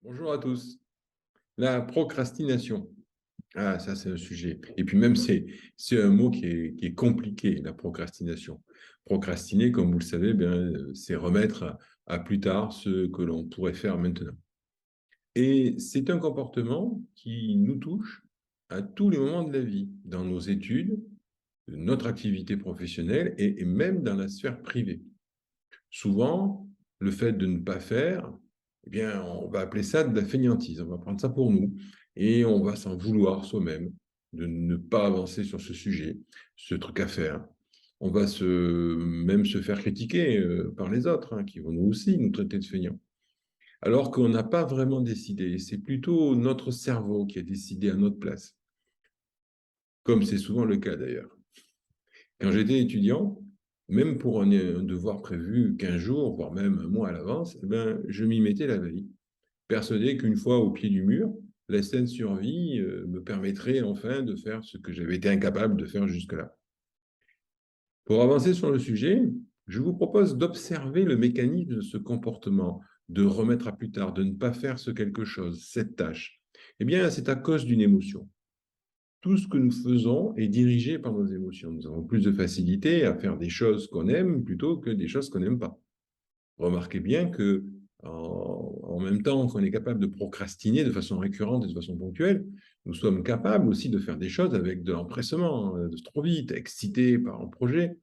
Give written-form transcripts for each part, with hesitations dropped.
Bonjour à tous. La procrastination. Ah, ça, c'est un sujet. Et puis même, c'est un mot qui est compliqué, la procrastination. Procrastiner, comme vous le savez, bien, c'est remettre à plus tard ce que l'on pourrait faire maintenant. Et c'est un comportement qui nous touche à tous les moments de la vie, dans nos études, notre activité professionnelle et même dans la sphère privée. Souvent, le fait de ne pas faire, eh bien, on va appeler ça de la fainéantise. On va prendre ça pour nous et on va s'en vouloir soi-même de ne pas avancer sur ce sujet, ce truc à faire. On va même se faire critiquer par les autres, hein, qui vont nous aussi nous traiter de feignants. Alors qu'on n'a pas vraiment décidé. C'est plutôt notre cerveau qui a décidé à notre place, comme c'est souvent le cas d'ailleurs. Quand j'étais étudiant, même pour un devoir prévu 15 jours, voire même un mois à l'avance, eh ben, je m'y mettais la veille, persuadé qu'une fois au pied du mur, la scène survie me permettrait enfin de faire ce que j'avais été incapable de faire jusque-là. Pour avancer sur le sujet, je vous propose d'observer le mécanisme de ce comportement, de remettre à plus tard, de ne pas faire ce quelque chose, cette tâche. Eh bien, c'est à cause d'une émotion. Tout ce que nous faisons est dirigé par nos émotions. Nous avons plus de facilité à faire des choses qu'on aime plutôt que des choses qu'on n'aime pas. Remarquez bien que en même temps qu'on est capable de procrastiner de façon récurrente et de façon ponctuelle, nous sommes capables aussi de faire des choses avec de l'empressement, de trop vite, excité par un projet.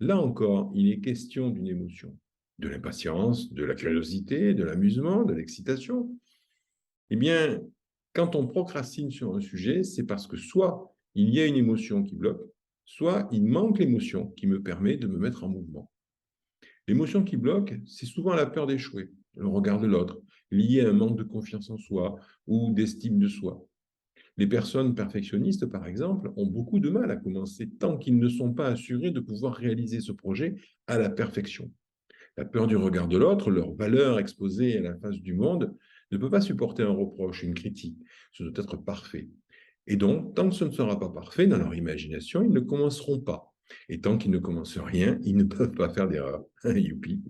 Là encore, il est question d'une émotion, de l'impatience, de la curiosité, de l'amusement, de l'excitation. Eh bien, quand on procrastine sur un sujet, c'est parce que soit il y a une émotion qui bloque, soit il manque l'émotion qui me permet de me mettre en mouvement. L'émotion qui bloque, c'est souvent la peur d'échouer, le regard de l'autre, lié à un manque de confiance en soi ou d'estime de soi. Les personnes perfectionnistes, par exemple, ont beaucoup de mal à commencer tant qu'ils ne sont pas assurés de pouvoir réaliser ce projet à la perfection. La peur du regard de l'autre, leur valeur exposée à la face du monde, ne peut pas supporter un reproche, une critique. Ce doit être parfait. Et donc, tant que ce ne sera pas parfait dans leur imagination, ils ne commenceront pas. Et tant qu'ils ne commencent rien, ils ne peuvent pas faire d'erreur. Youpi.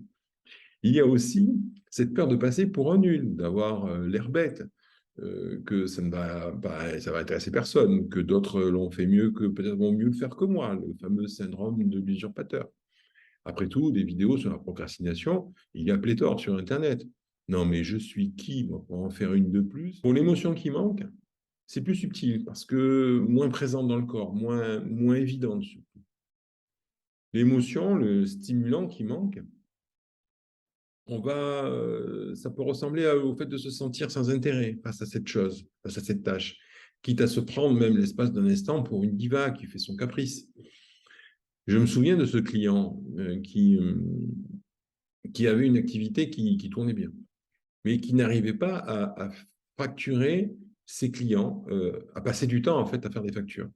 Il y a aussi cette peur de passer pour un nul, d'avoir l'air bête, que ça va intéresser personne, que d'autres l'ont fait mieux, que peut-être vont mieux le faire que moi, le fameux syndrome de l'usurpateur. Après tout, des vidéos sur la procrastination, il y a pléthore sur Internet. Non, mais je suis qui, moi, pour en faire une de plus? Pour l'émotion qui manque, c'est plus subtil, parce que moins présente dans le corps, moins évidente. L'émotion, le stimulant qui manque, ça peut ressembler au fait de se sentir sans intérêt face à cette chose, face à cette tâche, quitte à se prendre même l'espace d'un instant pour une diva qui fait son caprice. Je me souviens de ce client qui avait une activité qui tournait bien, mais qui n'arrivait pas à facturer ses clients, à passer du temps en fait à faire des factures.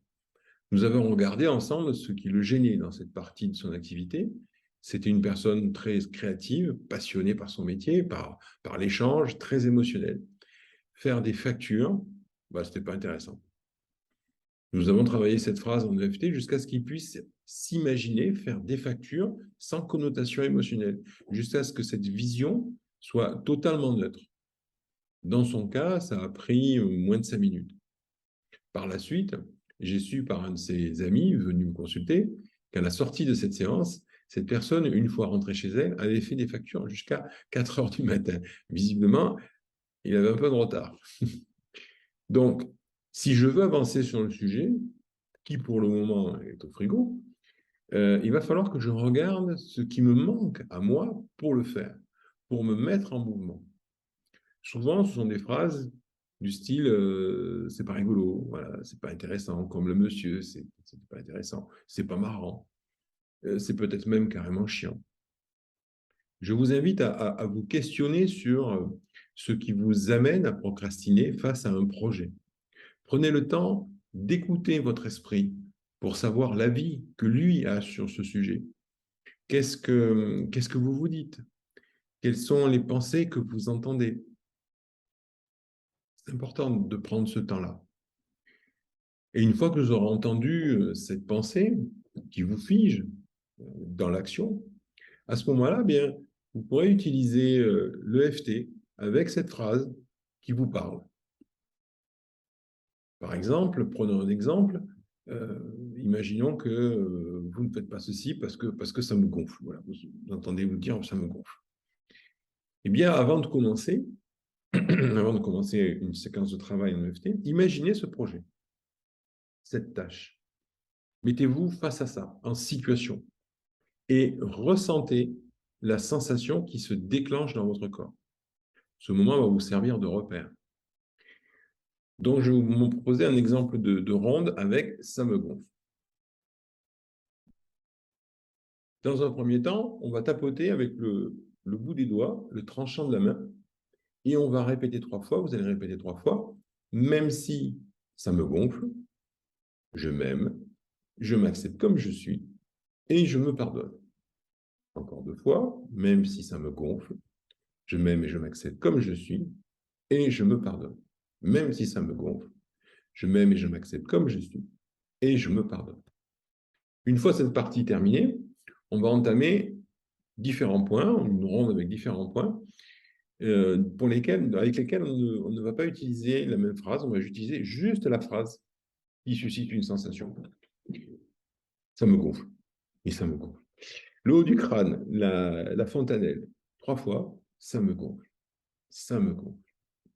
Nous avons regardé ensemble ce qui le gênait dans cette partie de son activité. C'était une personne très créative, passionnée par son métier, par l'échange, très émotionnelle. Faire des factures, bah, ce n'était pas intéressant. Nous avons travaillé cette phrase en EFT jusqu'à ce qu'il puisse s'imaginer faire des factures sans connotation émotionnelle, jusqu'à ce que cette vision soit totalement neutre. Dans son cas, ça a pris moins de 5 minutes. Par la suite, j'ai su par un de ses amis venu me consulter qu'à la sortie de cette séance, cette personne, une fois rentrée chez elle, avait fait des factures jusqu'à 4 heures du matin. Visiblement, il avait un peu de retard. Donc, si je veux avancer sur le sujet, qui pour le moment est au frigo, il va falloir que je regarde ce qui me manque à moi pour le faire, pour me mettre en mouvement. Souvent, ce sont des phrases du style c'est pas rigolo, voilà, c'est pas intéressant, comme le monsieur, c'est pas intéressant, c'est pas marrant, c'est peut-être même carrément chiant. Je vous invite à vous questionner sur ce qui vous amène à procrastiner face à un projet. Prenez le temps d'écouter votre esprit pour savoir l'avis que lui a sur ce sujet. Qu'est-ce que vous vous dites? Quelles sont les pensées que vous entendez? C'est important de prendre ce temps-là. Et une fois que vous aurez entendu cette pensée qui vous fige dans l'action, à ce moment-là, bien, vous pourrez utiliser l'EFT avec cette phrase qui vous parle. Par exemple, prenons un exemple, imaginons que vous ne faites pas ceci parce que ça me gonfle. Voilà, vous entendez vous dire ça me gonfle. Eh bien, avant de commencer une séquence de travail en EFT, imaginez ce projet, cette tâche. Mettez-vous face à ça, en situation, et ressentez la sensation qui se déclenche dans votre corps. Ce moment va vous servir de repère. Donc, je vais vous proposer un exemple de ronde avec « ça me gonfle ». Dans un premier temps, on va tapoter avec le bout des doigts, le tranchant de la main, et on va répéter 3 fois, vous allez répéter 3 fois, même si ça me gonfle, je m'aime, je m'accepte comme je suis, et je me pardonne. Encore 2 fois, même si ça me gonfle, je m'aime et je m'accepte comme je suis, et je me pardonne. Même si ça me gonfle, je m'aime et je m'accepte comme je suis, et je me pardonne. Une fois cette partie terminée, on va entamer différents points, une ronde avec différents points, avec lesquels on ne va pas utiliser la même phrase, on va utiliser juste la phrase qui suscite une sensation. Ça me gonfle, et ça me gonfle. Le haut du crâne, la fontanelle, 3 fois, ça me gonfle, ça me gonfle,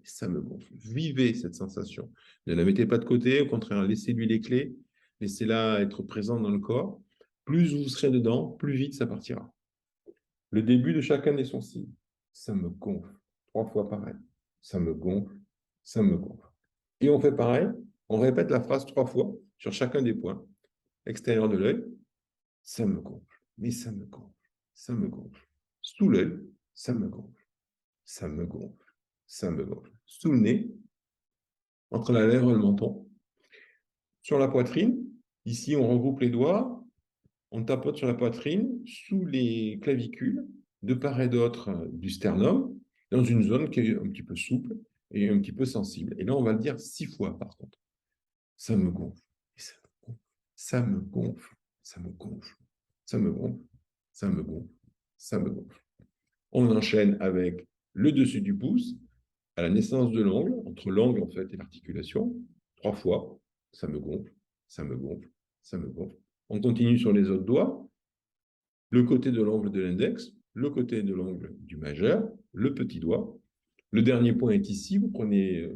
ça me gonfle. Vivez cette sensation. Ne la mettez pas de côté, au contraire, laissez-lui les clés, laissez-la être présente dans le corps. Plus vous serez dedans, plus vite ça partira. Le début de chacun des sons signes. Ça me gonfle. 3 fois pareil. Ça me gonfle, ça me gonfle. Et on fait pareil, on répète la phrase 3 fois sur chacun des points. Extérieur de l'œil, ça me gonfle, mais ça me gonfle, ça me gonfle. Sous l'œil, ça me gonfle, ça me gonfle, ça me gonfle. Sous le nez, entre la lèvre et le menton. Sur la poitrine, ici on regroupe les doigts, on tapote sur la poitrine, sous les clavicules, de part et d'autre du sternum, dans une zone qui est un petit peu souple et un petit peu sensible. Et là, on va le dire 6 fois, par contre. Ça me gonfle, ça me gonfle, ça me gonfle, ça me gonfle, ça me gonfle, ça me gonfle. On enchaîne avec le dessus du pouce, à la naissance de l'ongle, entre l'ongle en fait et l'articulation, 3 fois. Ça me gonfle, ça me gonfle, ça me gonfle. On continue sur les autres doigts, le côté de l'ongle de l'index, le côté de l'ongle du majeur, le petit doigt. Le dernier point est ici, vous prenez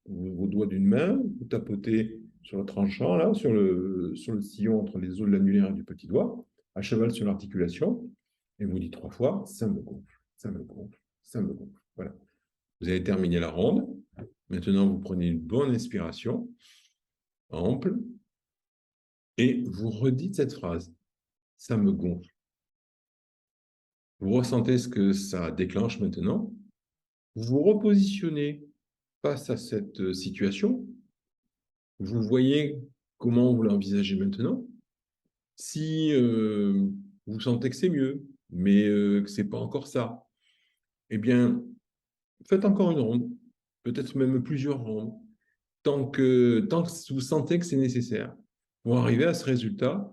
vos doigts d'une main, vous tapotez sur le tranchant, là, sur le sillon entre les os de l'annulaire et du petit doigt, à cheval sur l'articulation, et vous dites 3 fois, ça me gonfle, ça me gonfle, ça me gonfle. Voilà. Vous avez terminé la ronde. Maintenant, vous prenez une bonne inspiration, ample, et vous redites cette phrase, ça me gonfle. Vous ressentez ce que ça déclenche maintenant. Vous vous repositionnez face à cette situation. Vous voyez comment vous l'envisagez maintenant. Si vous sentez que c'est mieux, mais que ce n'est pas encore ça, eh bien, faites encore une ronde, peut-être même plusieurs rondes, tant que vous sentez que c'est nécessaire pour arriver à ce résultat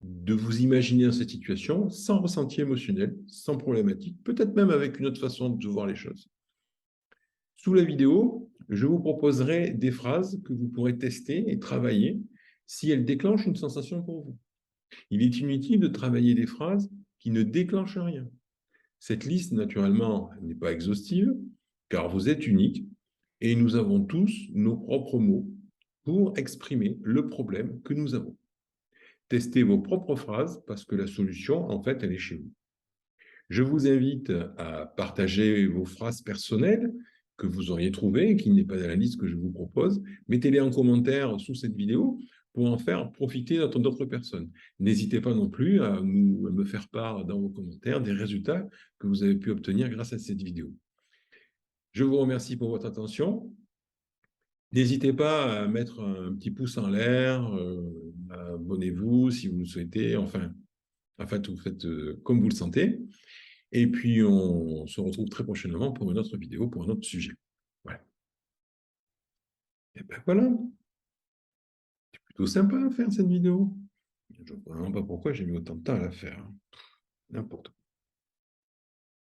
de vous imaginer dans cette situation sans ressenti émotionnel, sans problématique, peut-être même avec une autre façon de voir les choses. Sous la vidéo, je vous proposerai des phrases que vous pourrez tester et travailler si elles déclenchent une sensation pour vous. Il est inutile de travailler des phrases qui ne déclenchent rien. Cette liste, naturellement, n'est pas exhaustive, car vous êtes unique et nous avons tous nos propres mots pour exprimer le problème que nous avons. Testez vos propres phrases parce que la solution, en fait, elle est chez vous. Je vous invite à partager vos phrases personnelles que vous auriez trouvées, qui n'est pas dans la liste que je vous propose. Mettez-les en commentaire sous cette vidéo pour en faire profiter d'autres personnes. N'hésitez pas non plus à me faire part dans vos commentaires des résultats que vous avez pu obtenir grâce à cette vidéo. Je vous remercie pour votre attention. N'hésitez pas à mettre un petit pouce en l'air, abonnez-vous si vous le souhaitez, enfin, vous faites comme vous le sentez. Et puis, on se retrouve très prochainement pour une autre vidéo, pour un autre sujet. Voilà. Et ben voilà. C'est plutôt sympa à faire cette vidéo. Je ne vois vraiment pas pourquoi j'ai mis autant de temps à la faire. N'importe quoi.